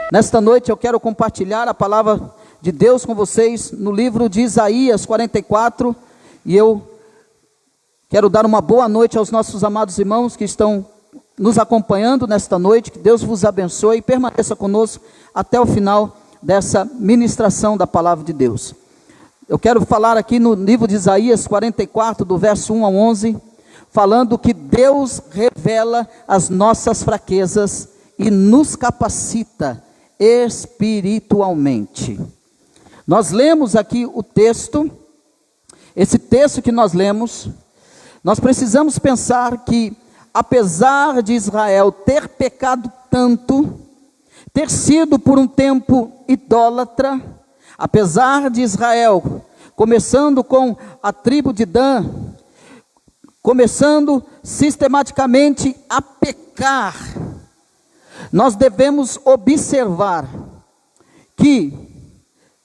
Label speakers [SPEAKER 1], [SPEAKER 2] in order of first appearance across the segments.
[SPEAKER 1] Nesta noite eu quero compartilhar a palavra de Deus com vocês no livro de Isaías 44, e eu quero dar uma boa noite aos nossos amados irmãos que estão nos acompanhando nesta noite. Que Deus vos abençoe e permaneça conosco até o final dessa ministração da palavra de Deus. Eu quero falar aqui no livro de Isaías 44, do verso 1 ao 11, falando que Deus revela as nossas fraquezas e nos capacita espiritualmente. Nós lemos aqui o texto. Esse texto que nós lemos, nós precisamos pensar que, apesar de Israel ter pecado tanto, ter sido por um tempo idólatra, apesar de Israel, começando com a tribo de Dan, começando sistematicamente a pecar, nós devemos observar que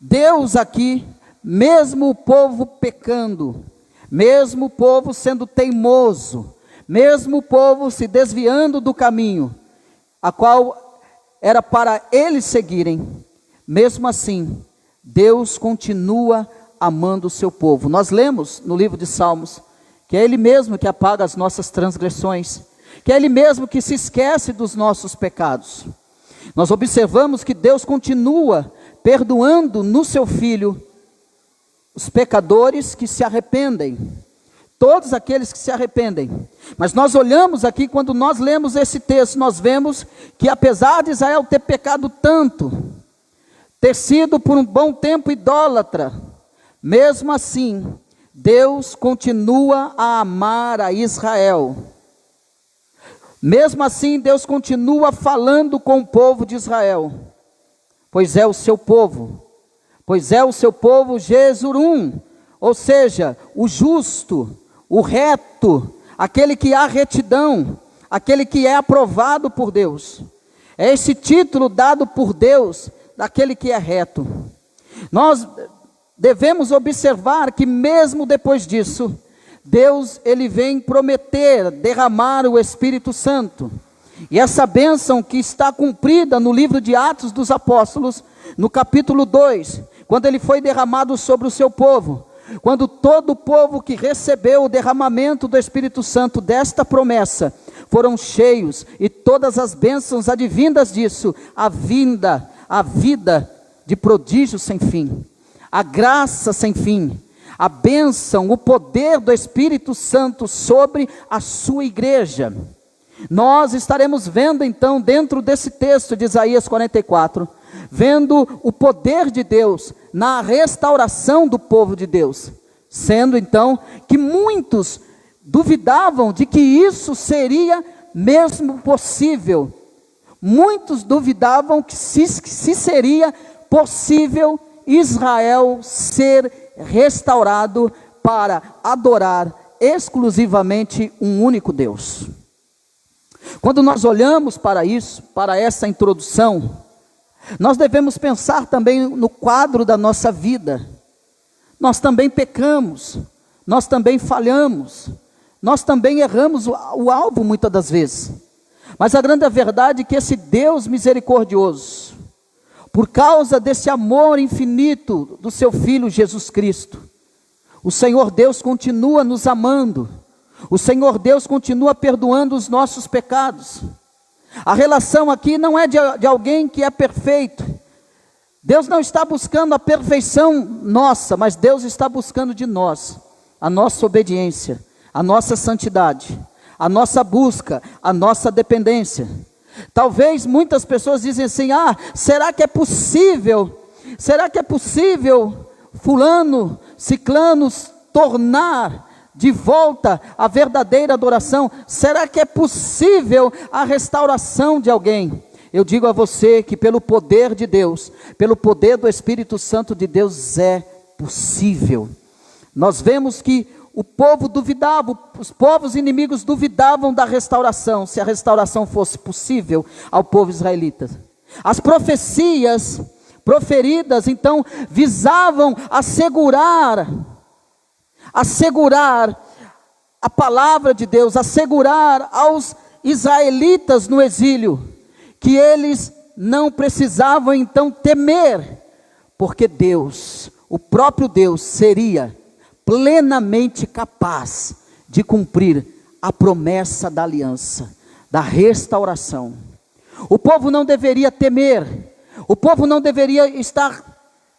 [SPEAKER 1] Deus aqui, mesmo o povo pecando, mesmo o povo sendo teimoso, mesmo o povo se desviando do caminho, a qual era para eles seguirem, mesmo assim, Deus continua amando o seu povo. Nós lemos no livro de Salmos, que é Ele mesmo que apaga as nossas transgressões, que é Ele mesmo que se esquece dos nossos pecados. Nós observamos que Deus continua perdoando no seu Filho os pecadores que se arrependem, todos aqueles que se arrependem. Mas nós olhamos aqui, quando nós lemos esse texto, nós vemos que apesar de Israel ter pecado tanto, ter sido por um bom tempo idólatra, mesmo assim, Deus continua a amar a Israel. Mesmo assim, Deus continua falando com o povo de Israel, pois é o seu povo, Jesurum, ou seja, o justo, o reto, aquele que há retidão, aquele que é aprovado por Deus. É esse título dado por Deus, daquele que é reto. Nós devemos observar que mesmo depois disso, Deus, Ele vem prometer derramar o Espírito Santo. E essa bênção que está cumprida no livro de Atos dos Apóstolos, no capítulo 2, quando ele foi derramado sobre o seu povo, quando todo o povo que recebeu o derramamento do Espírito Santo desta promessa, foram cheios, e todas as bênçãos advindas disso, a vida de prodígio sem fim, a graça sem fim, a bênção, o poder do Espírito Santo sobre a sua igreja. Nós estaremos vendo então, dentro desse texto de Isaías 44, vendo o poder de Deus na restauração do povo de Deus, sendo então que muitos duvidavam de que isso seria mesmo possível. Muitos duvidavam que se seria possível Israel ser restaurado para adorar exclusivamente um único Deus. Quando nós olhamos para isso, para essa introdução, nós devemos pensar também no quadro da nossa vida. Nós também pecamos, nós também falhamos, nós também erramos o alvo muitas das vezes. Mas a grande verdade é que esse Deus misericordioso, por causa desse amor infinito do seu Filho Jesus Cristo, o Senhor Deus continua nos amando, o Senhor Deus continua perdoando os nossos pecados. A relação aqui não é de alguém que é perfeito. Deus não está buscando a perfeição nossa, mas Deus está buscando de nós a nossa obediência, a nossa santidade, a nossa busca, a nossa dependência. Talvez muitas pessoas dizem assim: será que é possível fulano, ciclano tornar de volta a verdadeira adoração? Será que é possível a restauração de alguém? Eu digo a você que pelo poder de Deus, pelo poder do Espírito Santo de Deus, é possível. Nós vemos que o povo duvidava, os povos inimigos duvidavam da restauração, se a restauração fosse possível ao povo israelita. As profecias proferidas então visavam assegurar a palavra de Deus, assegurar aos israelitas no exílio que eles não precisavam então temer, porque Deus, o próprio Deus, seria plenamente capaz de cumprir a promessa da aliança, da restauração. O povo não deveria temer, o povo não deveria estar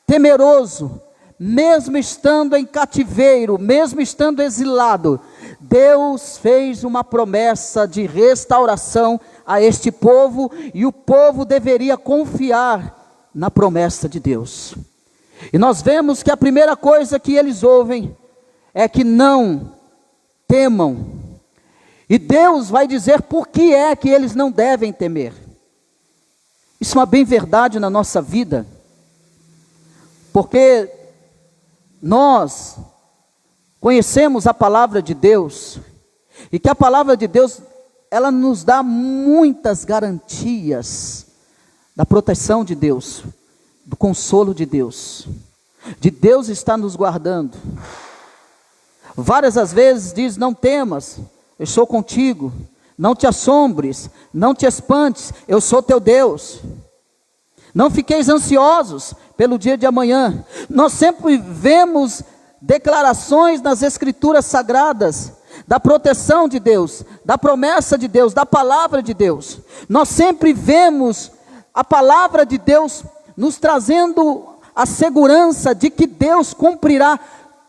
[SPEAKER 1] temeroso, mesmo estando em cativeiro, mesmo estando exilado. Deus fez uma promessa de restauração a este povo, e o povo deveria confiar na promessa de Deus. E nós vemos que a primeira coisa que eles ouvem é que não temam. E Deus vai dizer por que é que eles não devem temer. Isso é uma bem verdade na nossa vida, porque nós conhecemos a palavra de Deus, e que a palavra de Deus, ela nos dá muitas garantias da proteção de Deus, do consolo de Deus estar nos guardando. Várias as vezes diz: não temas, eu estou contigo, não te assombres, não te espantes, eu sou teu Deus. Não fiqueis ansiosos pelo dia de amanhã. Nós sempre vemos declarações nas Escrituras Sagradas da proteção de Deus, da promessa de Deus, da palavra de Deus. Nós sempre vemos a palavra de Deus nos trazendo a segurança de que Deus cumprirá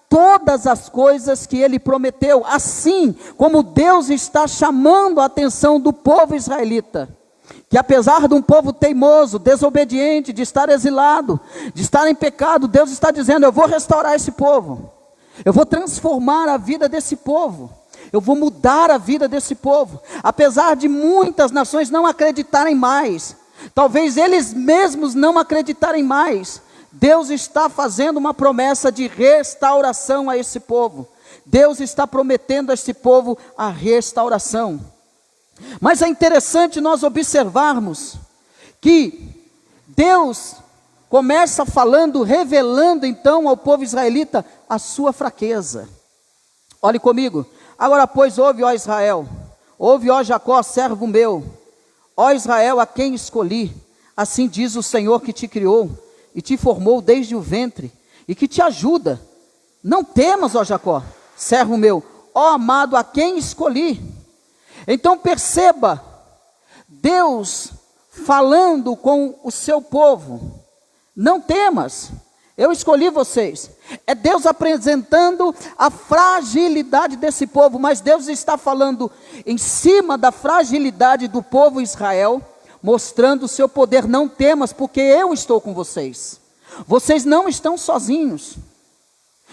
[SPEAKER 1] todas as coisas que Ele prometeu, assim como Deus está chamando a atenção do povo israelita, que apesar de um povo teimoso, desobediente, de estar exilado, de estar em pecado, Deus está dizendo: eu vou restaurar esse povo, eu vou transformar a vida desse povo, eu vou mudar a vida desse povo. Apesar de muitas nações não acreditarem mais, talvez eles mesmos não acreditarem mais, Deus está fazendo uma promessa de restauração a esse povo. Deus está prometendo a esse povo a restauração. Mas é interessante nós observarmos que Deus começa falando, revelando então ao povo israelita a sua fraqueza. Olhe comigo: agora pois ouve, ó Israel, ouve, ó Jacó, servo meu, ó Israel, a quem escolhi, assim diz o Senhor que te criou e te formou desde o ventre, e que te ajuda. Não temas, ó Jacó, servo meu, ó amado, a quem escolhi. Então perceba, Deus falando com o seu povo: não temas, eu escolhi vocês. É Deus apresentando a fragilidade desse povo, mas Deus está falando em cima da fragilidade do povo Israel, mostrando o seu poder. Não temas, porque eu estou com vocês. Vocês não estão sozinhos,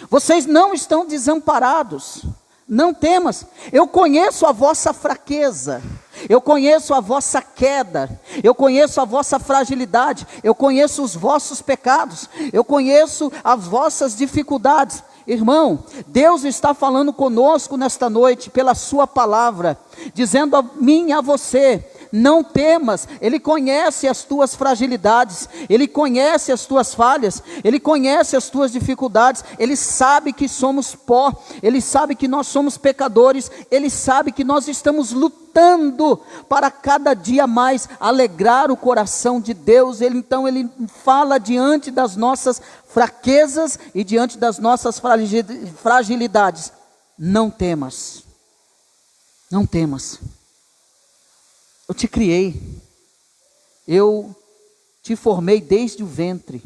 [SPEAKER 1] vocês não estão desamparados. Não temas, eu conheço a vossa fraqueza, eu conheço a vossa queda, eu conheço a vossa fragilidade, eu conheço os vossos pecados, eu conheço as vossas dificuldades. Irmão, Deus está falando conosco nesta noite pela sua palavra, dizendo a mim e a você: não temas. Ele conhece as tuas fragilidades, Ele conhece as tuas falhas, Ele conhece as tuas dificuldades, Ele sabe que somos pó, Ele sabe que nós somos pecadores, Ele sabe que nós estamos lutando para cada dia mais alegrar o coração de Deus. Então Ele fala diante das nossas fraquezas e diante das nossas fragilidades: não temas, não temas. Eu te criei, eu te formei desde o ventre,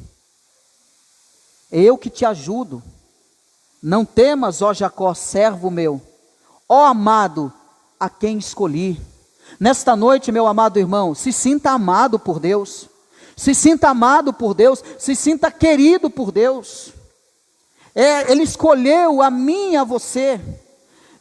[SPEAKER 1] é eu que te ajudo. Não temas, ó Jacó, servo meu, ó amado, a quem escolhi. Nesta noite, meu amado irmão, se sinta amado por Deus, se sinta amado por Deus, se sinta querido por Deus. Ele escolheu a mim e a você.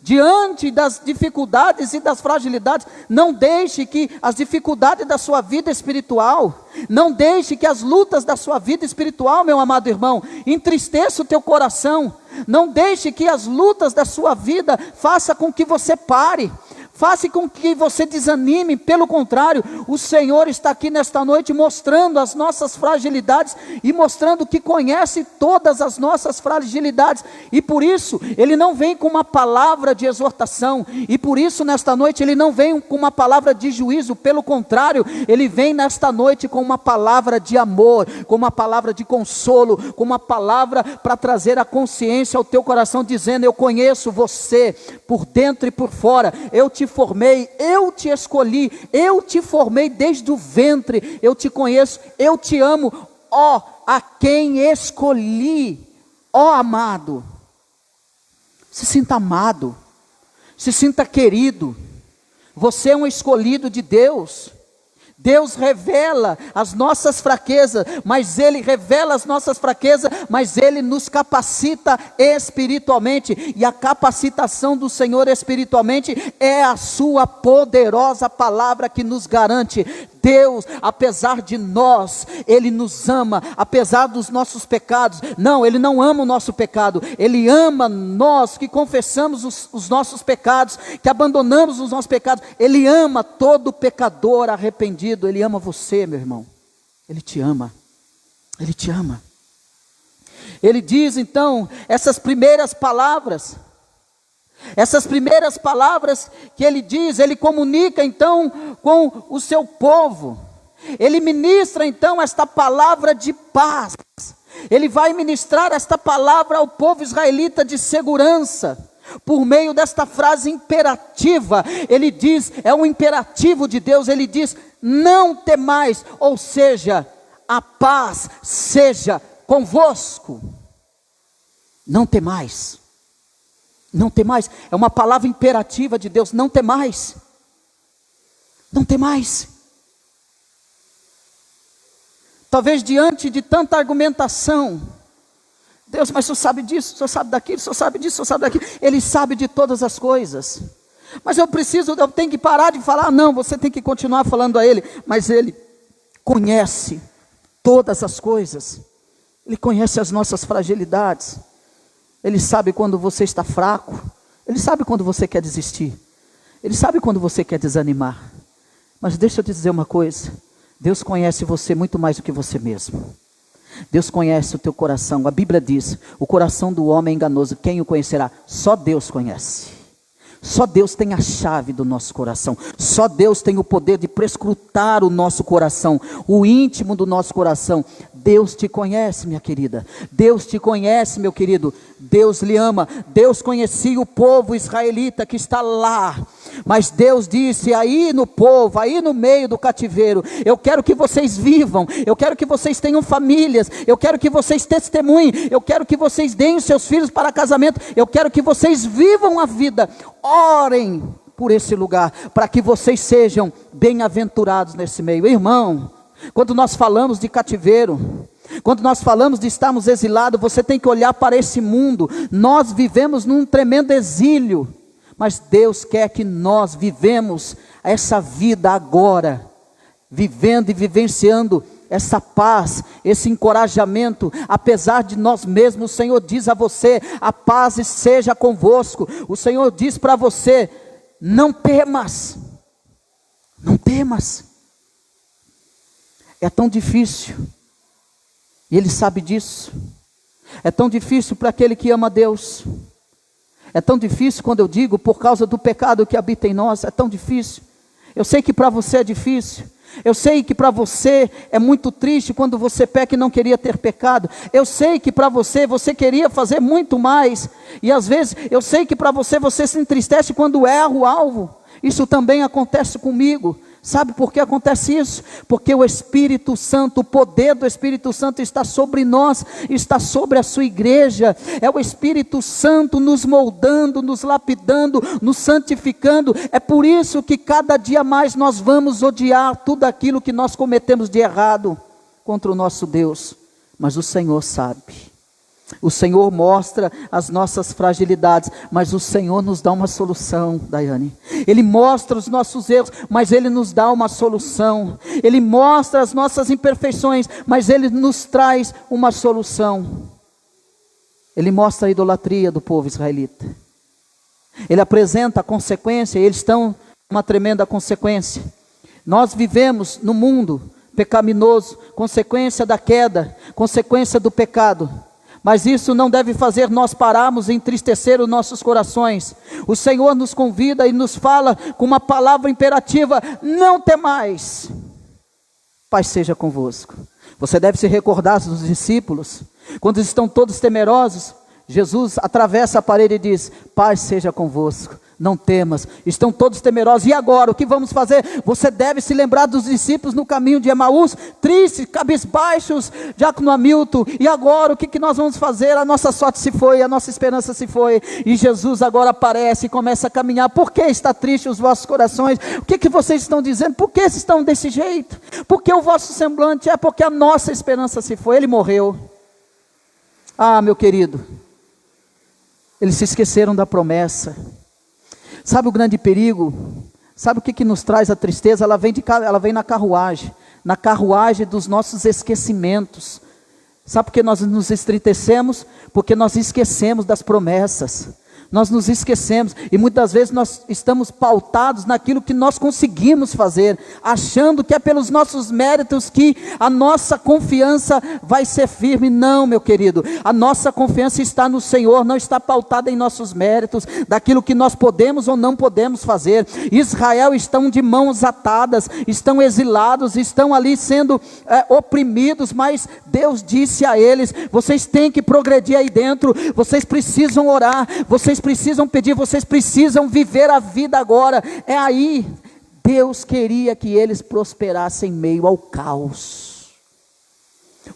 [SPEAKER 1] Diante das dificuldades e das fragilidades, não deixe que as dificuldades da sua vida espiritual, não deixe que as lutas da sua vida espiritual, meu amado irmão, entristeça o teu coração. Não deixe que as lutas da sua vida façam com que você pare, faça com que você desanime. Pelo contrário, o Senhor está aqui nesta noite mostrando as nossas fragilidades e mostrando que conhece todas as nossas fragilidades, e por isso Ele não vem com uma palavra de exortação, e por isso nesta noite Ele não vem com uma palavra de juízo. Pelo contrário, Ele vem nesta noite com uma palavra de amor, com uma palavra de consolo, com uma palavra para trazer a consciência ao teu coração, dizendo: eu conheço você por dentro e por fora, eu te formei, eu te escolhi, eu te formei desde o ventre, eu te conheço, eu te amo, ó, a quem escolhi, ó amado. Se sinta amado, se sinta querido, você é um escolhido de Deus. Deus revela as nossas fraquezas, mas Ele revela as nossas fraquezas, mas Ele nos capacita espiritualmente, e a capacitação do Senhor espiritualmente é a sua poderosa palavra que nos garante. Deus, apesar de nós, Ele nos ama, apesar dos nossos pecados. Não, Ele não ama o nosso pecado, Ele ama nós que confessamos os nossos pecados, que abandonamos os nossos pecados. Ele ama todo pecador arrependido. Ele ama você, meu irmão, Ele te ama, Ele te ama. Ele diz então, essas primeiras palavras que Ele diz, Ele comunica então com o seu povo. Ele ministra então esta palavra de paz. Ele vai ministrar esta palavra ao povo israelita de segurança, por meio desta frase imperativa. Ele diz, é um imperativo de Deus, Ele diz: não temais, ou seja, a paz seja convosco. Não temais. Não temais, é uma palavra imperativa de Deus. Não temais, não temais. Talvez diante de tanta argumentação, Deus, mas o Senhor sabe disso, o Senhor sabe daquilo, o Senhor sabe disso, o Senhor sabe daquilo. Ele sabe de todas as coisas, mas eu tenho que parar de falar. Não, você tem que continuar falando a Ele, mas Ele conhece todas as coisas, Ele conhece as nossas fragilidades. Ele sabe quando você está fraco, Ele sabe quando você quer desistir, Ele sabe quando você quer desanimar. Mas deixa eu te dizer uma coisa: Deus conhece você muito mais do que você mesmo. Deus conhece o teu coração. A Bíblia diz: o coração do homem é enganoso, quem o conhecerá? Só Deus conhece. Só Deus tem a chave do nosso coração. Só Deus tem o poder de prescrutar o nosso coração, o íntimo do nosso coração. Deus te conhece, minha querida. Deus te conhece, meu querido. Deus lhe ama. Deus conhecia o povo israelita que está lá. Mas Deus disse: aí no povo, aí no meio do cativeiro, eu quero que vocês vivam, eu quero que vocês tenham famílias, eu quero que vocês testemunhem, eu quero que vocês deem os seus filhos para casamento, eu quero que vocês vivam a vida. Orem por esse lugar, para que vocês sejam bem-aventurados nesse meio. Irmão, quando nós falamos de cativeiro, quando nós falamos de estarmos exilados, você tem que olhar para esse mundo. Nós vivemos num tremendo exílio, mas Deus quer que nós vivemos essa vida agora, vivendo e vivenciando essa paz, esse encorajamento, apesar de nós mesmos. O Senhor diz a você: a paz seja convosco. O Senhor diz para você: não temas, não temas. É tão difícil, e Ele sabe disso. É tão difícil para aquele que ama Deus. É tão difícil, quando eu digo, por causa do pecado que habita em nós. É tão difícil. Eu sei que para você é difícil. Eu sei que para você é muito triste quando você peca e não queria ter pecado. Eu sei que para você queria fazer muito mais. E às vezes, eu sei que para você se entristece quando erra o alvo. Isso também acontece comigo. Sabe por que acontece isso? Porque o Espírito Santo, o poder do Espírito Santo está sobre nós, está sobre a sua igreja. É o Espírito Santo nos moldando, nos lapidando, nos santificando. É por isso que cada dia mais nós vamos odiar tudo aquilo que nós cometemos de errado contra o nosso Deus. Mas o Senhor sabe. O Senhor mostra as nossas fragilidades, mas o Senhor nos dá uma solução, Daiane. Ele mostra os nossos erros, mas Ele nos dá uma solução. Ele mostra as nossas imperfeições, mas Ele nos traz uma solução. Ele mostra a idolatria do povo israelita. Ele apresenta a consequência. Eles estão uma tremenda consequência. Nós vivemos no mundo pecaminoso, consequência da queda, consequência do pecado. Mas isso não deve fazer nós pararmos e entristecer os nossos corações. O Senhor nos convida e nos fala com uma palavra imperativa: não temais, paz seja convosco. Você deve se recordar dos discípulos, quando estão todos temerosos, Jesus atravessa a parede e diz: paz seja convosco, não temas. Estão todos temerosos, e agora, o que vamos fazer? Você deve se lembrar dos discípulos no caminho de Emaús, tristes, cabisbaixos, diácono Hamilton, e agora, o que nós vamos fazer? A nossa sorte se foi, a nossa esperança se foi, e Jesus agora aparece e começa a caminhar. Por que está triste os vossos corações? O que vocês estão dizendo? Por que estão desse jeito? Porque o vosso semblante é porque a nossa esperança se foi. Ele morreu. Ah, meu querido, eles se esqueceram da promessa. Sabe o grande perigo? Sabe o que nos traz a tristeza? Ela vem na carruagem dos nossos esquecimentos. Sabe por que nós nos entristecemos? Porque nós esquecemos das promessas. Nós nos esquecemos, e muitas vezes nós estamos pautados naquilo que nós conseguimos fazer, achando que é pelos nossos méritos que a nossa confiança vai ser firme. Não, meu querido, a nossa confiança está no Senhor, não está pautada em nossos méritos, daquilo que nós podemos ou não podemos fazer. Israel estão de mãos atadas, estão exilados, estão ali sendo oprimidos, mas Deus disse a eles: vocês têm que progredir aí dentro, vocês precisam orar, vocês precisam pedir, vocês precisam viver a vida agora. É aí. Deus queria que eles prosperassem em meio ao caos.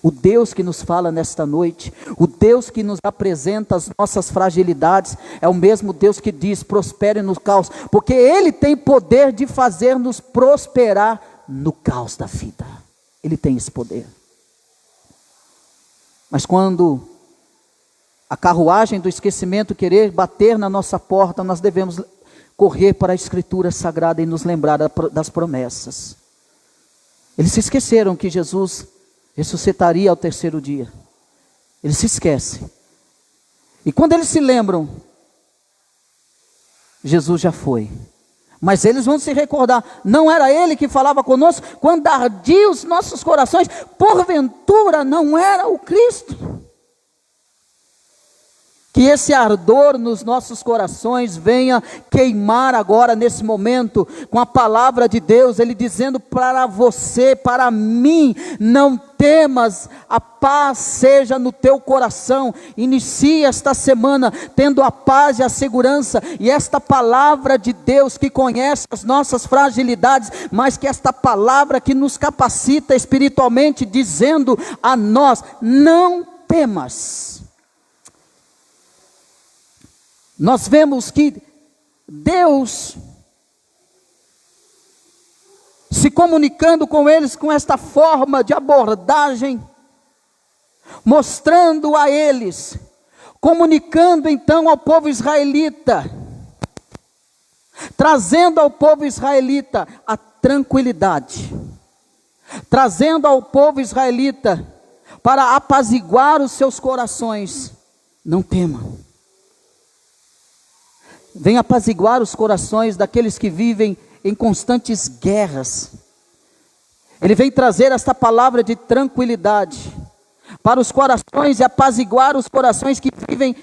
[SPEAKER 1] O Deus que nos fala nesta noite, o Deus que nos apresenta as nossas fragilidades, é o mesmo Deus que diz: prospere no caos, porque Ele tem poder de fazer-nos prosperar no caos da vida. Ele tem esse poder. Mas quando a carruagem do esquecimento querer bater na nossa porta, nós devemos correr para a Escritura Sagrada e nos lembrar das promessas. Eles se esqueceram que Jesus ressuscitaria ao terceiro dia. Eles se esquecem. E quando eles se lembram, Jesus já foi. Mas eles vão se recordar: não era Ele que falava conosco? Quando ardia os nossos corações, porventura não era o Cristo? Que esse ardor nos nossos corações venha queimar agora nesse momento com a palavra de Deus, Ele dizendo para você, para mim: não temas, a paz seja no teu coração. Inicie esta semana tendo a paz e a segurança, e esta palavra de Deus que conhece as nossas fragilidades, mas que esta palavra que nos capacita espiritualmente, dizendo a nós: não temas. Nós vemos que Deus, se comunicando com eles com esta forma de abordagem, mostrando a eles, comunicando então ao povo israelita, trazendo ao povo israelita a tranquilidade, trazendo ao povo israelita para apaziguar os seus corações: não temam. Vem apaziguar os corações daqueles que vivem em constantes guerras. Ele vem trazer esta palavra de tranquilidade para os corações e apaziguar os corações que vivem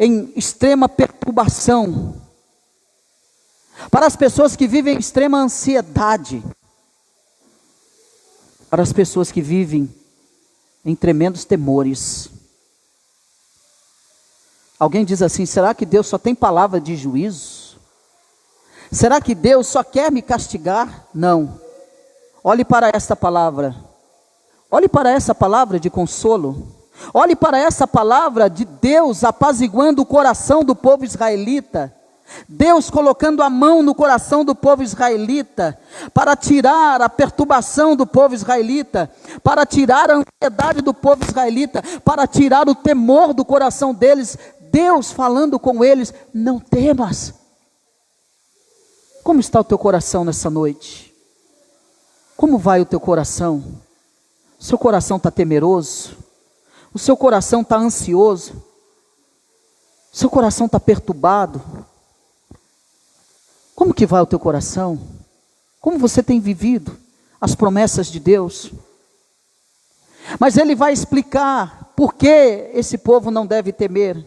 [SPEAKER 1] em extrema perturbação, para as pessoas que vivem em extrema ansiedade, para as pessoas que vivem em tremendos temores. Alguém diz assim: será que Deus só tem palavra de juízo? Será que Deus só quer me castigar? Não. Olhe para esta palavra. Olhe para essa palavra de consolo. Olhe para essa palavra de Deus apaziguando o coração do povo israelita. Deus colocando a mão no coração do povo israelita, para tirar a perturbação do povo israelita, para tirar a ansiedade do povo israelita, para tirar o temor do coração deles. Deus falando com eles: não temas. Como está o teu coração nessa noite? Como vai o teu coração? O seu coração está temeroso? O seu coração está ansioso? O seu coração está perturbado? Como que vai o teu coração? Como você tem vivido as promessas de Deus? Mas ele vai explicar por que esse povo não deve temer.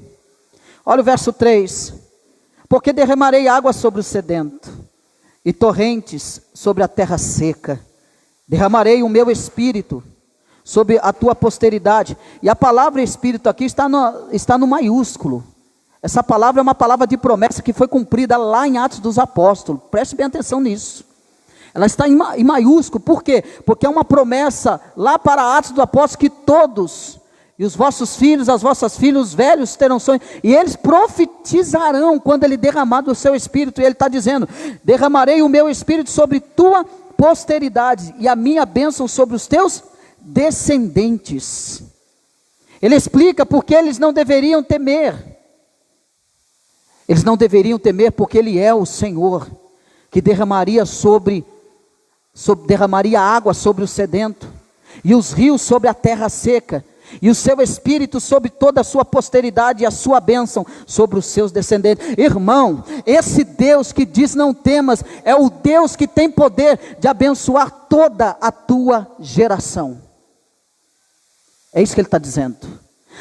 [SPEAKER 1] Olha o verso 3. Porque derramarei água sobre o sedento, e torrentes sobre a terra seca. Derramarei o meu espírito sobre a tua posteridade. E a palavra espírito aqui está no maiúsculo. Essa palavra é uma palavra de promessa que foi cumprida lá em Atos dos Apóstolos. Preste bem atenção nisso. Ela está em maiúsculo. Por quê? Porque é uma promessa lá para Atos dos Apóstolos que todos, e os vossos filhos, as vossas filhas, os velhos terão sonhos, e eles profetizarão quando ele derramar do seu espírito. E ele está dizendo: derramarei o meu espírito sobre tua posteridade, e a minha bênção sobre os teus descendentes. Ele explica porque eles não deveriam temer. Eles não deveriam temer porque ele é o Senhor, que derramaria derramaria água sobre o sedento, e os rios sobre a terra seca, e o seu espírito sobre toda a sua posteridade, e a sua bênção sobre os seus descendentes. Irmão, esse Deus que diz não temas, é o Deus que tem poder de abençoar toda a tua geração. É isso que ele está dizendo.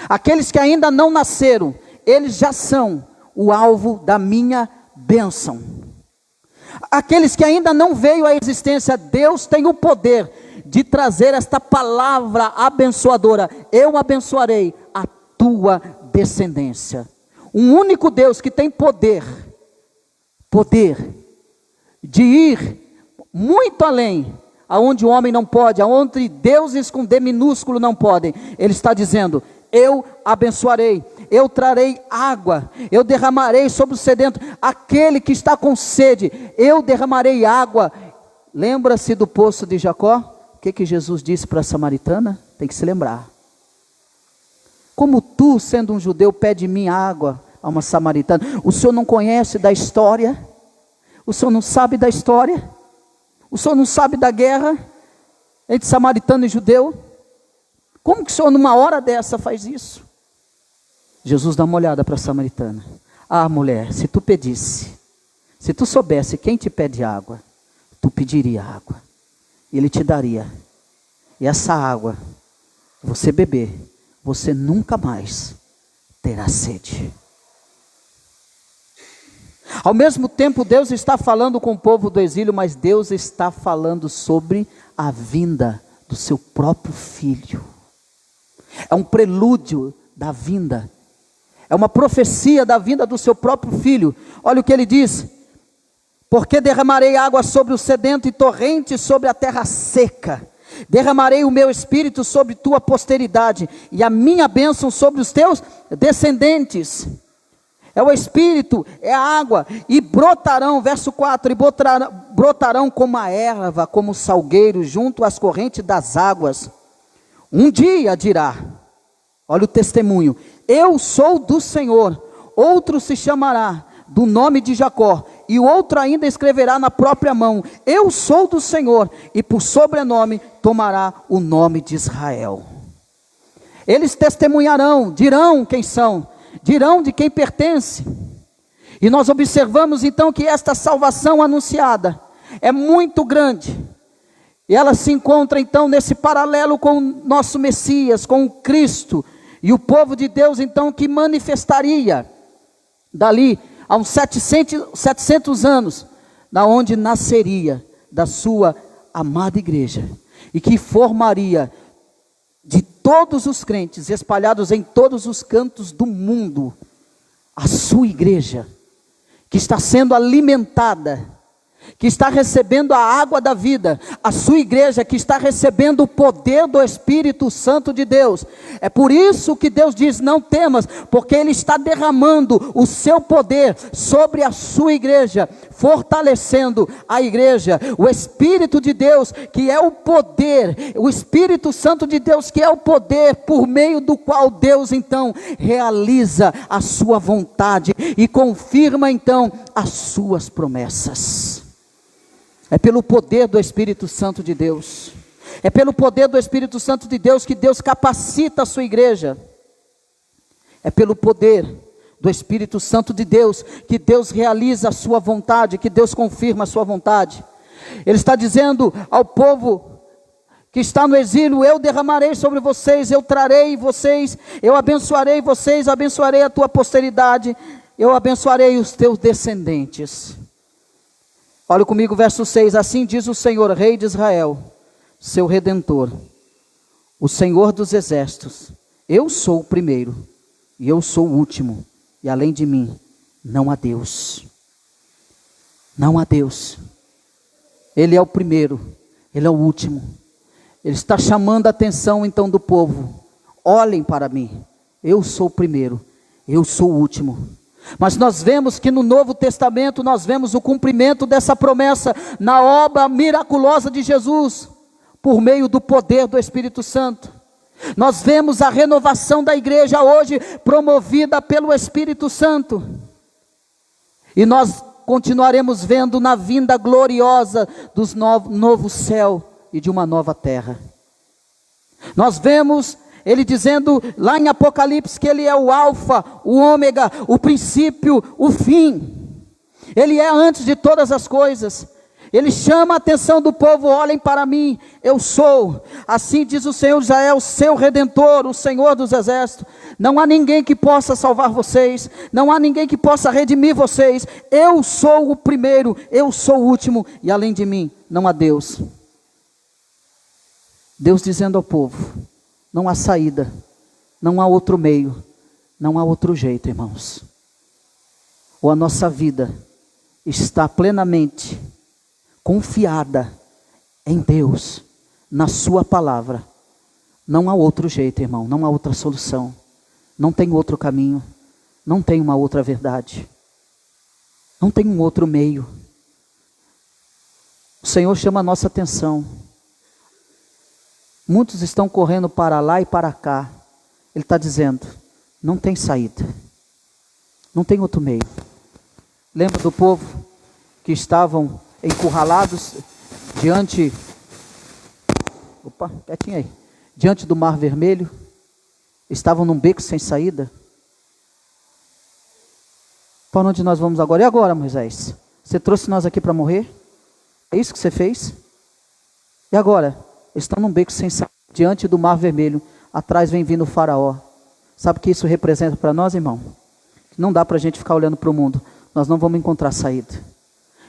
[SPEAKER 1] Aqueles que ainda não nasceram, eles já são o alvo da minha bênção. Aqueles que ainda não veio à existência, Deus tem o poder de trazer esta palavra abençoadora: eu abençoarei a tua descendência. Um único Deus que tem poder de ir muito além, aonde o homem não pode, aonde deuses com D minúsculo não podem. Ele está dizendo: eu abençoarei, eu trarei água, eu derramarei sobre o sedento, aquele que está com sede, eu derramarei água. Lembra-se do poço de Jacó? O que Jesus disse para a samaritana? Tem que se lembrar. Como tu, sendo um judeu, pede de mim água a uma samaritana? O senhor não conhece da história? O senhor não sabe da história? O senhor não sabe da guerra entre samaritano e judeu? Como que o senhor numa hora dessa faz isso? Jesus dá uma olhada para a samaritana. Ah, mulher, se tu pedisse, se tu soubesse quem te pede água, tu pediria água, e ele te daria. E essa água, você beber, você nunca mais terá sede. Ao mesmo tempo, Deus está falando com o povo do exílio, mas Deus está falando sobre a vinda do seu próprio filho. É um prelúdio da vinda, é uma profecia da vinda do seu próprio filho. Olha o que ele diz: porque derramarei água sobre o sedento e torrentes sobre a terra seca. Derramarei o meu espírito sobre tua posteridade, e a minha bênção sobre os teus descendentes. É o espírito, é a água, e brotarão, verso 4, e brotarão como a erva, como o salgueiro, junto às correntes das águas. Um dia dirá, olha o testemunho: eu sou do Senhor. Outro se chamará do nome de Jacó, e o outro ainda escreverá na própria mão: eu sou do Senhor, e por sobrenome tomará o nome de Israel. Eles testemunharão, dirão quem são, dirão de quem pertence. E nós observamos então que esta salvação anunciada é muito grande, e ela se encontra então nesse paralelo com o nosso Messias, com o Cristo, e o povo de Deus então que manifestaria dali há uns 700 anos, da onde nasceria da sua amada igreja, e que formaria de todos os crentes espalhados em todos os cantos do mundo a sua igreja, que está sendo alimentada, que está recebendo a água da vida, a sua igreja que está recebendo o poder do Espírito Santo de Deus. É por isso que Deus diz: não temas, porque Ele está derramando o seu poder sobre a sua igreja, fortalecendo a igreja. O Espírito de Deus, que é o poder, o Espírito Santo de Deus, que é o poder por meio do qual Deus então realiza a sua vontade e confirma então as suas promessas. É pelo poder do Espírito Santo de Deus, é pelo poder do Espírito Santo de Deus que Deus capacita a sua igreja, é pelo poder do Espírito Santo de Deus, que Deus realiza a sua vontade, que Deus confirma a sua vontade. Ele está dizendo ao povo que está no exílio: eu derramarei sobre vocês, eu trarei vocês, eu abençoarei vocês, abençoarei a tua posteridade, eu abençoarei os teus descendentes. Olha comigo o verso 6, assim diz o Senhor, Rei de Israel, seu Redentor, o Senhor dos exércitos: eu sou o primeiro, e eu sou o último, e além de mim, não há Deus. Não há Deus. Ele é o primeiro, Ele é o último. Ele está chamando a atenção então do povo: olhem para mim, eu sou o primeiro, eu sou o último. Mas nós vemos que no Novo Testamento, nós vemos o cumprimento dessa promessa na obra miraculosa de Jesus, por meio do poder do Espírito Santo. Nós vemos a renovação da igreja hoje, promovida pelo Espírito Santo. E nós continuaremos vendo na vinda gloriosa dos novo céu e de uma nova terra. Nós vemos ele dizendo lá em Apocalipse que ele é o alfa, o ômega, o princípio, o fim. Ele é antes de todas as coisas. Ele chama a atenção do povo: olhem para mim, eu sou. Assim diz o Senhor Israel, seu Redentor, o Senhor dos exércitos. Não há ninguém que possa salvar vocês, não há ninguém que possa redimir vocês. Eu sou o primeiro, eu sou o último, e além de mim não há Deus. Deus dizendo ao povo: não há saída, não há outro meio, não há outro jeito, irmãos. Ou a nossa vida está plenamente confiada em Deus, na sua palavra, não há outro jeito, irmão, não há outra solução, não tem outro caminho, não tem uma outra verdade, não tem um outro meio. O Senhor chama a nossa atenção. Muitos estão correndo para lá e para cá. Ele está dizendo: não tem saída, não tem outro meio. Lembra do povo que estavam encurralados diante do Mar Vermelho? Estavam num beco sem saída. Para onde nós vamos agora? E agora, Moisés? Você trouxe nós aqui para morrer? É isso que você fez? E agora? Estão num beco sem saída, diante do Mar Vermelho. Atrás vem vindo o faraó. Sabe o que isso representa para nós, irmão? Que não dá para a gente ficar olhando para o mundo. Nós não vamos encontrar saída.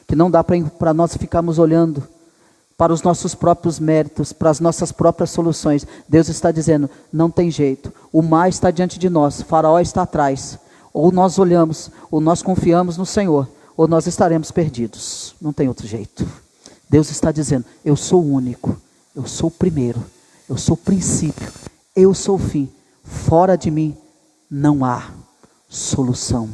[SPEAKER 1] Que não dá para nós ficarmos olhando para os nossos próprios méritos, para as nossas próprias soluções. Deus está dizendo: não tem jeito. O mar está diante de nós, o faraó está atrás. Ou nós olhamos, ou nós confiamos no Senhor, ou nós estaremos perdidos. Não tem outro jeito. Deus está dizendo: eu sou o único. Eu sou o primeiro, eu sou o princípio, eu sou o fim. Fora de mim não há solução.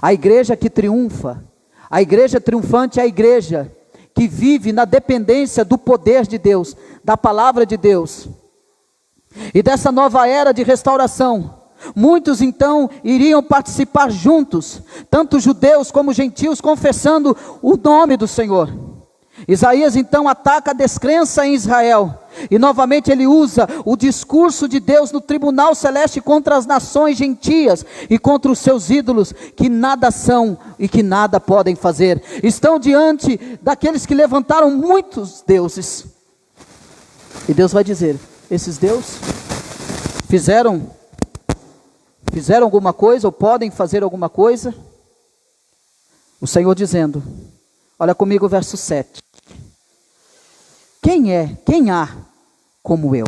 [SPEAKER 1] A igreja que triunfa, a igreja triunfante é a igreja que vive na dependência do poder de Deus, da palavra de Deus. E dessa nova era de restauração, muitos então iriam participar juntos, tanto judeus como gentios, confessando o nome do Senhor. Isaías então ataca a descrença em Israel, e novamente ele usa o discurso de Deus no tribunal celeste contra as nações gentias e contra os seus ídolos, que nada são e que nada podem fazer. Estão diante daqueles que levantaram muitos deuses, e Deus vai dizer: esses deuses fizeram alguma coisa, ou podem fazer alguma coisa? O Senhor dizendo, olha comigo o verso 7. Quem há como eu?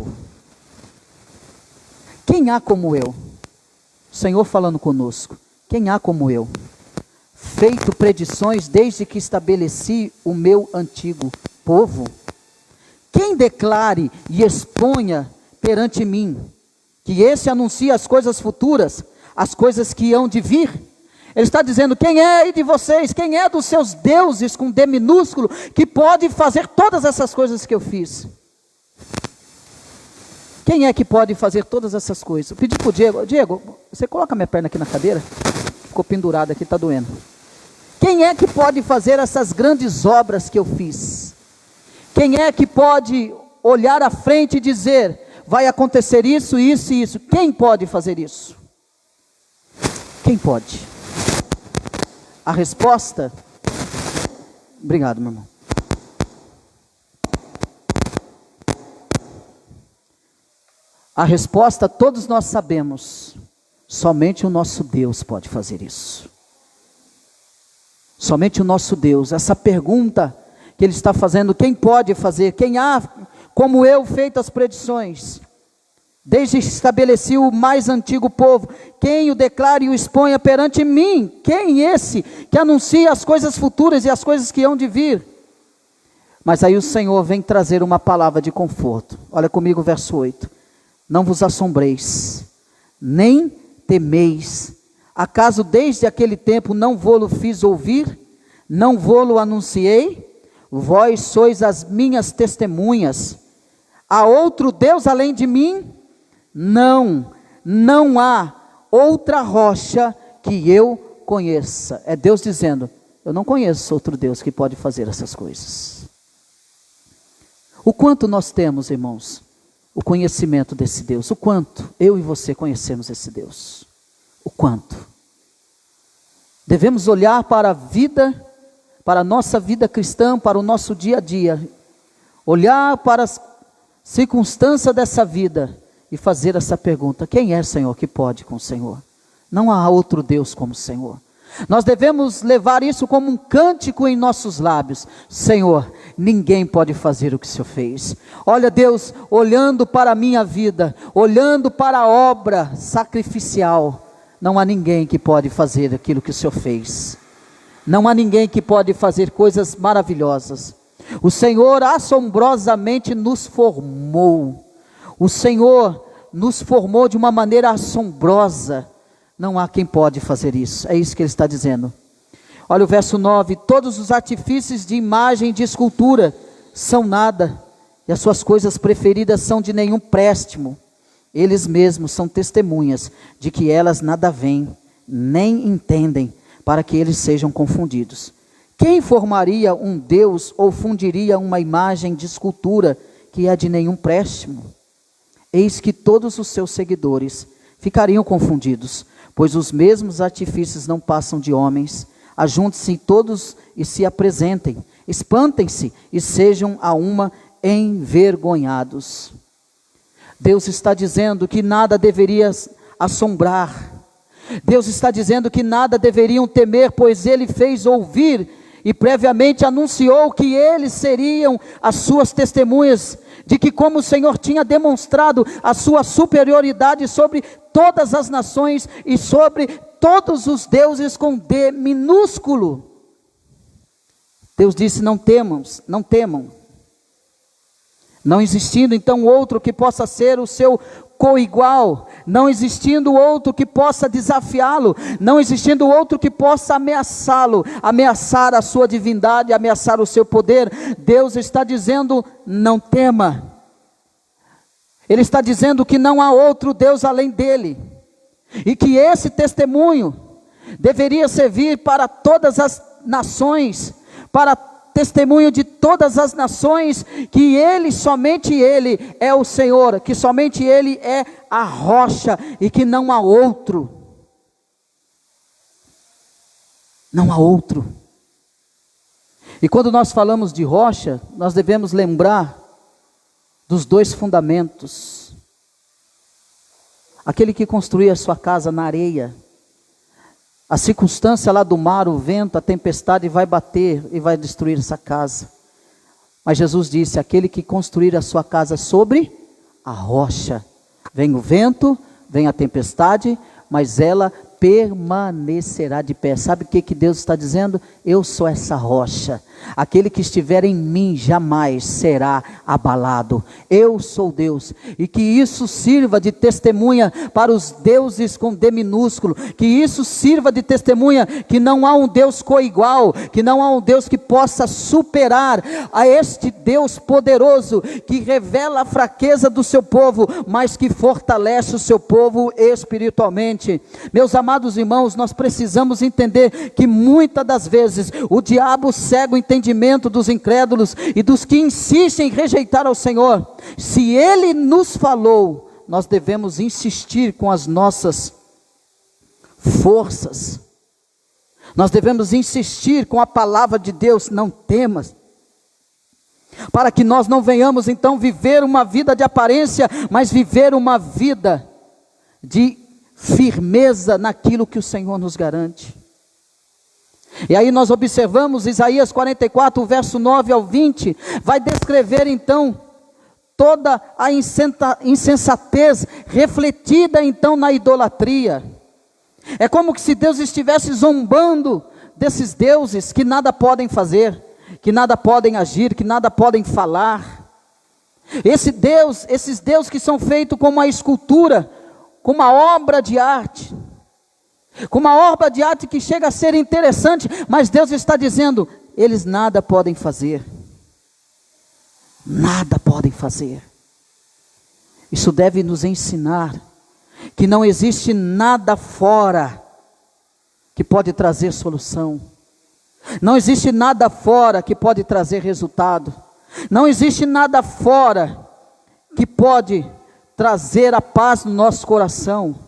[SPEAKER 1] Quem há como eu? O Senhor falando conosco. Quem há como eu? Feito predições desde que estabeleci o meu antigo povo. Quem declare e exponha perante mim, que esse anuncia as coisas futuras, as coisas que hão de vir. Ele está dizendo: quem é aí de vocês, quem é dos seus deuses com D minúsculo, que pode fazer todas essas coisas que eu fiz? Quem é que pode fazer todas essas coisas? Eu pedi para o Diego, você coloca minha perna aqui na cadeira, ficou pendurada aqui, está doendo. Quem é que pode fazer essas grandes obras que eu fiz? Quem é que pode olhar à frente e dizer, vai acontecer isso, isso e isso? Quem pode fazer isso? Quem pode? A resposta... Obrigado, meu irmão. A resposta todos nós sabemos. Somente o nosso Deus pode fazer isso. Somente o nosso Deus. Essa pergunta que ele está fazendo, quem pode fazer? Quem há, como eu, feito as predições? Desde que estabeleci o mais antigo povo, quem o declare e o exponha perante mim? Quem esse que anuncia as coisas futuras e as coisas que hão de vir? Mas aí o Senhor vem trazer uma palavra de conforto. Olha comigo o verso 8. Não vos assombreis, nem temeis. Acaso desde aquele tempo não vô-lo fiz ouvir? Não vô-lo anunciei? Vós sois as minhas testemunhas. Há outro Deus além de mim? Não há outra rocha que eu conheça. É Deus dizendo, eu não conheço outro Deus que pode fazer essas coisas. O quanto nós temos, irmãos, o conhecimento desse Deus, o quanto eu e você conhecemos esse Deus, o quanto. Devemos olhar para a vida, para a nossa vida cristã, para o nosso dia a dia, olhar para as circunstâncias dessa vida e fazer essa pergunta, quem é, Senhor, que pode com o Senhor? Não há outro Deus como o Senhor. Nós devemos levar isso como um cântico em nossos lábios. Senhor, ninguém pode fazer o que o Senhor fez. Olha Deus, olhando para a minha vida, olhando para a obra sacrificial, não há ninguém que pode fazer aquilo que o Senhor fez. Não há ninguém que pode fazer coisas maravilhosas. O Senhor assombrosamente nos formou. O Senhor nos formou de uma maneira assombrosa. Não há quem pode fazer isso. É isso que ele está dizendo. Olha o verso 9. Todos os artifícios de imagem e de escultura são nada, e as suas coisas preferidas são de nenhum préstimo. Eles mesmos são testemunhas de que elas nada veem, nem entendem, para que eles sejam confundidos. Quem formaria um Deus ou fundiria uma imagem de escultura que é de nenhum préstimo? Eis que todos os seus seguidores ficariam confundidos, pois os mesmos artifícios não passam de homens. Ajuntem-se todos e se apresentem, espantem-se e sejam a uma envergonhados. Deus está dizendo que nada deveria assombrar. Deus está dizendo que nada deveriam temer, pois Ele fez ouvir e previamente anunciou que eles seriam as suas testemunhas, de que como o Senhor tinha demonstrado a sua superioridade sobre todas as nações e sobre todos os deuses com D minúsculo. Deus disse, não temam. Não existindo então outro que possa ser o seu coigual, não existindo outro que possa desafiá-lo, não existindo outro que possa ameaçá-lo, ameaçar a sua divindade, ameaçar o seu poder. Deus está dizendo, não tema. Ele está dizendo que não há outro Deus além dele, e que esse testemunho deveria servir para todas as nações, para testemunho de todas as nações, que Ele, somente Ele é o Senhor, que somente Ele é a rocha, e que não há outro. Não há outro. E quando nós falamos de rocha, nós devemos lembrar dos dois fundamentos. Aquele que construía a sua casa na areia, a circunstância lá do mar, o vento, a tempestade vai bater e vai destruir essa casa. Mas Jesus disse, aquele que construir a sua casa sobre a rocha, vem o vento, vem a tempestade, mas ela permanecerá de pé. Sabe o que Deus está dizendo? Eu sou essa rocha. Aquele que estiver em mim jamais será abalado. Eu sou Deus. E que isso sirva de testemunha para os deuses com D minúsculo. Que isso sirva de testemunha que não há um Deus coigual, que não há um Deus que possa superar a este Deus poderoso, que revela a fraqueza do seu povo, mas que fortalece o seu povo espiritualmente. Meus amados irmãos, nós precisamos entender que muitas das vezes o diabo cega o entendimento dos incrédulos e dos que insistem em rejeitar ao Senhor. Se Ele nos falou, nós devemos insistir com as nossas forças. Nós devemos insistir com a palavra de Deus, não temas, para que nós não venhamos então viver uma vida de aparência, mas viver uma vida de firmeza naquilo que o Senhor nos garante. E aí nós observamos Isaías 44, o verso 9 ao 20, vai descrever então toda a insensatez refletida então na idolatria. É como se Deus estivesse zombando desses deuses que nada podem fazer, que nada podem agir, que nada podem falar. Esses deuses que são feitos como uma escultura, como uma obra de arte, com uma obra de arte que chega a ser interessante, mas Deus está dizendo, eles nada podem fazer. Nada podem fazer. Isso deve nos ensinar que não existe nada fora que pode trazer solução. Não existe nada fora que pode trazer resultado. Não existe nada fora que pode trazer a paz no nosso coração.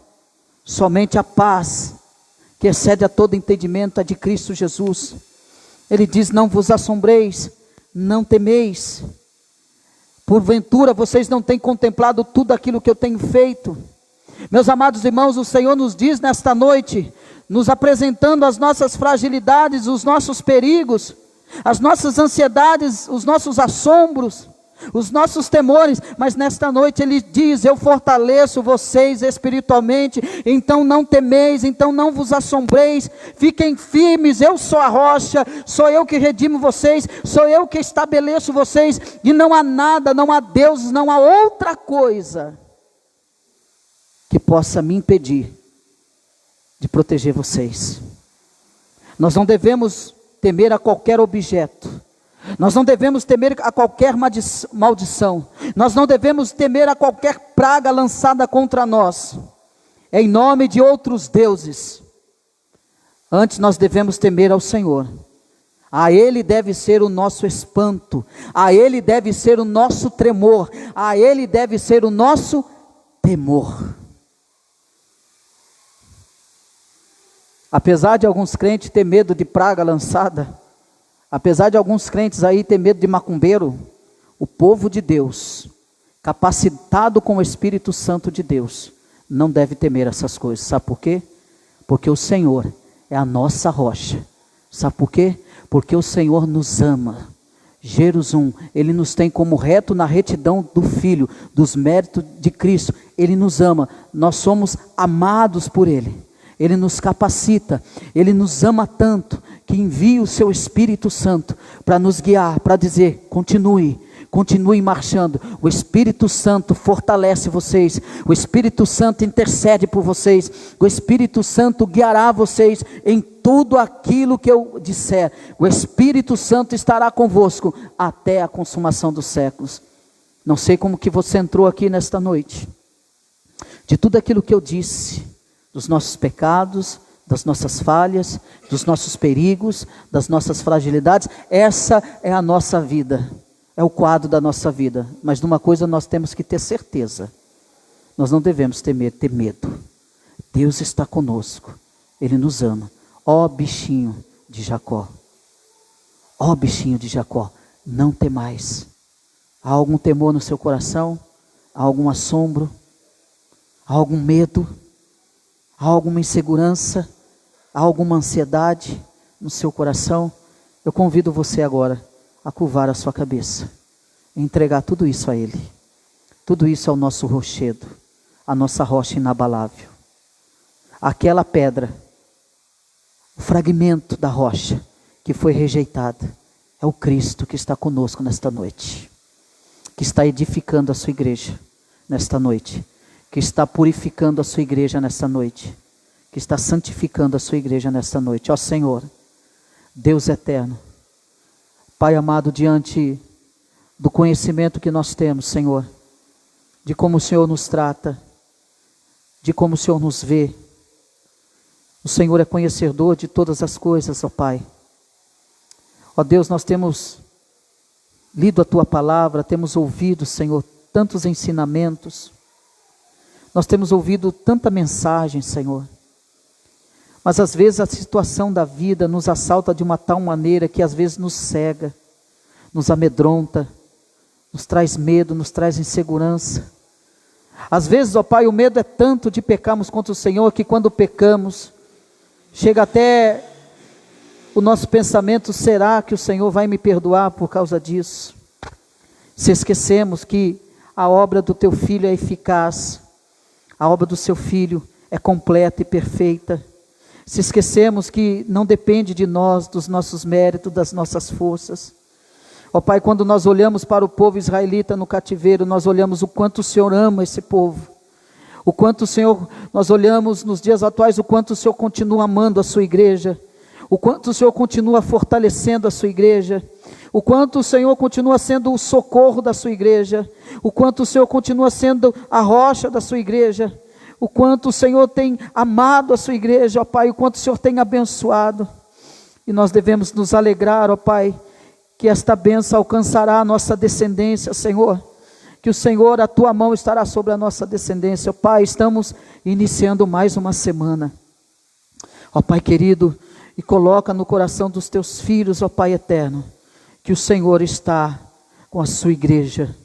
[SPEAKER 1] Somente a paz que excede a todo entendimento é de Cristo Jesus. Ele diz, não vos assombreis, não temeis. Porventura vocês não têm contemplado tudo aquilo que eu tenho feito. Meus amados irmãos, o Senhor nos diz nesta noite, nos apresentando as nossas fragilidades, os nossos perigos, as nossas ansiedades, os nossos assombros, os nossos temores, mas nesta noite Ele diz, eu fortaleço vocês espiritualmente, então não temeis, então não vos assombreis, fiquem firmes, eu sou a rocha, sou eu que redimo vocês, sou eu que estabeleço vocês, e não há nada, não há deuses, não há outra coisa que possa me impedir de proteger vocês. Nós não devemos temer a qualquer objeto, nós não devemos temer a qualquer maldição, nós não devemos temer a qualquer praga lançada contra nós, em nome de outros deuses. Antes nós devemos temer ao Senhor. A Ele deve ser o nosso espanto, a Ele deve ser o nosso tremor, a Ele deve ser o nosso temor. Apesar de alguns crentes ter medo de praga lançada, apesar de alguns crentes aí ter medo de macumbeiro, o povo de Deus, capacitado com o Espírito Santo de Deus, não deve temer essas coisas. Sabe por quê? Porque o Senhor é a nossa rocha. Sabe por quê? Porque o Senhor nos ama. Jerusalém, Ele nos tem como reto na retidão do Filho, dos méritos de Cristo. Ele nos ama, nós somos amados por Ele. Ele nos capacita, Ele nos ama tanto, que envia o seu Espírito Santo para nos guiar, para dizer, continue marchando. O Espírito Santo fortalece vocês, o Espírito Santo intercede por vocês, o Espírito Santo guiará vocês em tudo aquilo que eu disser. O Espírito Santo estará convosco até a consumação dos séculos. Não sei como que você entrou aqui nesta noite, de tudo aquilo que eu disse, dos nossos pecados, das nossas falhas, dos nossos perigos, das nossas fragilidades. Essa é a nossa vida, é o quadro da nossa vida. Mas de uma coisa nós temos que ter certeza, nós não devemos ter medo. Deus está conosco, Ele nos ama. Ó bichinho de Jacó, ó bichinho de Jacó, não temais. Há algum temor no seu coração? Há algum assombro? Há algum medo? Há alguma insegurança? Há alguma ansiedade no seu coração? Eu convido você agora a curvar a sua cabeça, entregar tudo isso a Ele. Tudo isso é o nosso rochedo, a nossa rocha inabalável. Aquela pedra, o fragmento da rocha que foi rejeitada, é o Cristo que está conosco nesta noite, que está edificando a sua igreja nesta noite, que está purificando a sua igreja nesta noite, que está santificando a sua igreja nesta noite. Ó Senhor, Deus eterno, Pai amado, diante do conhecimento que nós temos, Senhor, de como o Senhor nos trata, de como o Senhor nos vê, o Senhor é conhecedor de todas as coisas, ó Pai. Ó Deus, nós temos lido a Tua palavra, temos ouvido, Senhor, tantos ensinamentos, nós temos ouvido tanta mensagem, Senhor, Mas às vezes a situação da vida nos assalta de uma tal maneira que às vezes nos cega, nos amedronta, nos traz medo, nos traz insegurança. Às vezes, ó Pai, o medo é tanto de pecarmos contra o Senhor, que quando pecamos, chega até o nosso pensamento: será que o Senhor vai me perdoar por causa disso? Se esquecemos que a obra do Teu Filho é eficaz, a obra do Seu Filho é completa e perfeita. Se esquecemos que não depende de nós, dos nossos méritos, das nossas forças. Ó Pai, quando nós olhamos para o povo israelita no cativeiro, nós olhamos o quanto o Senhor ama esse povo. O quanto o Senhor, nós olhamos nos dias atuais, o quanto o Senhor continua amando a sua igreja. O quanto o Senhor continua fortalecendo a sua igreja. O quanto o Senhor continua sendo o socorro da sua igreja. O quanto o Senhor continua sendo a rocha da sua igreja. O quanto o Senhor tem amado a sua igreja, ó Pai. O quanto o Senhor tem abençoado. E nós devemos nos alegrar, ó Pai, que esta bênção alcançará a nossa descendência, Senhor. Que o Senhor, a Tua mão estará sobre a nossa descendência. Ó Pai, estamos iniciando mais uma semana. Ó Pai querido, e coloca no coração dos Teus filhos, ó Pai eterno, que o Senhor está com a sua igreja.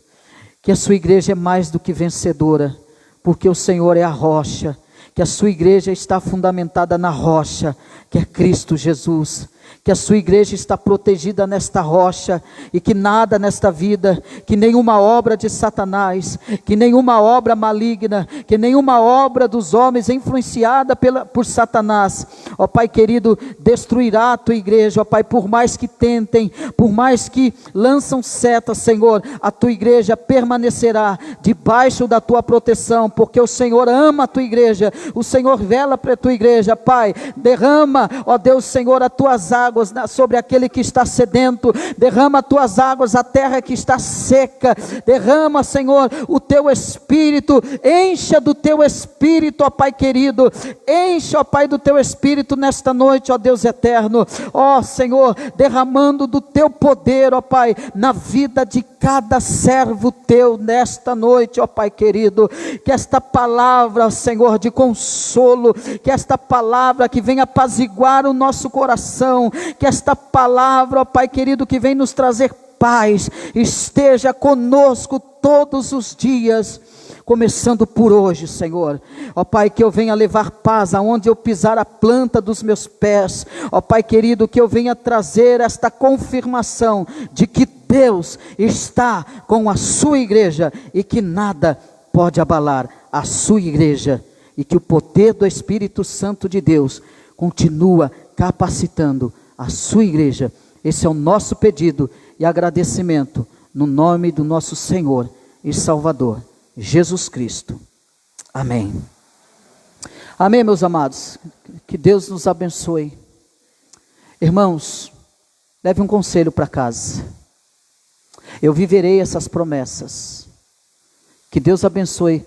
[SPEAKER 1] Que a sua igreja é mais do que vencedora, porque o Senhor é a rocha. Que a sua igreja está fundamentada na rocha, que é Cristo Jesus. Que a sua igreja está protegida nesta rocha, e que nada nesta vida, que nenhuma obra de Satanás, que nenhuma obra maligna, que nenhuma obra dos homens influenciada por Satanás, ó Pai querido, destruirá a tua igreja. Ó Pai, por mais que tentem, por mais que lançam setas, Senhor, a tua igreja permanecerá debaixo da tua proteção, porque o Senhor ama a tua igreja, o Senhor vela para a tua igreja. Pai, derrama, ó Deus, Senhor, as tuas águas sobre aquele que está sedento, derrama as tuas águas, a terra que está seca, derrama, Senhor, o teu Espírito, encha do teu Espírito, ó Pai querido, enche, ó Pai, do teu Espírito nesta noite, ó Deus eterno, ó Senhor, derramando do teu poder, ó Pai, na vida de cada servo teu nesta noite, ó Pai querido. Que esta palavra, Senhor, de consolo, que esta palavra que vem apaziguar o nosso coração, que esta palavra, ó Pai querido, que vem nos trazer paz, esteja conosco todos os dias, começando por hoje, Senhor. Ó Pai, que eu venha levar paz aonde eu pisar a planta dos meus pés. Ó Pai querido, que eu venha trazer esta confirmação de que Deus está com a sua igreja e que nada pode abalar a sua igreja, e que o poder do Espírito Santo de Deus continua capacitando a sua igreja. Esse é o nosso pedido e agradecimento, no nome do nosso Senhor e Salvador, Jesus Cristo. Amém. Amém, meus amados. Que Deus nos abençoe. Irmãos, leve um conselho para casa. Eu viverei essas promessas. Que Deus abençoe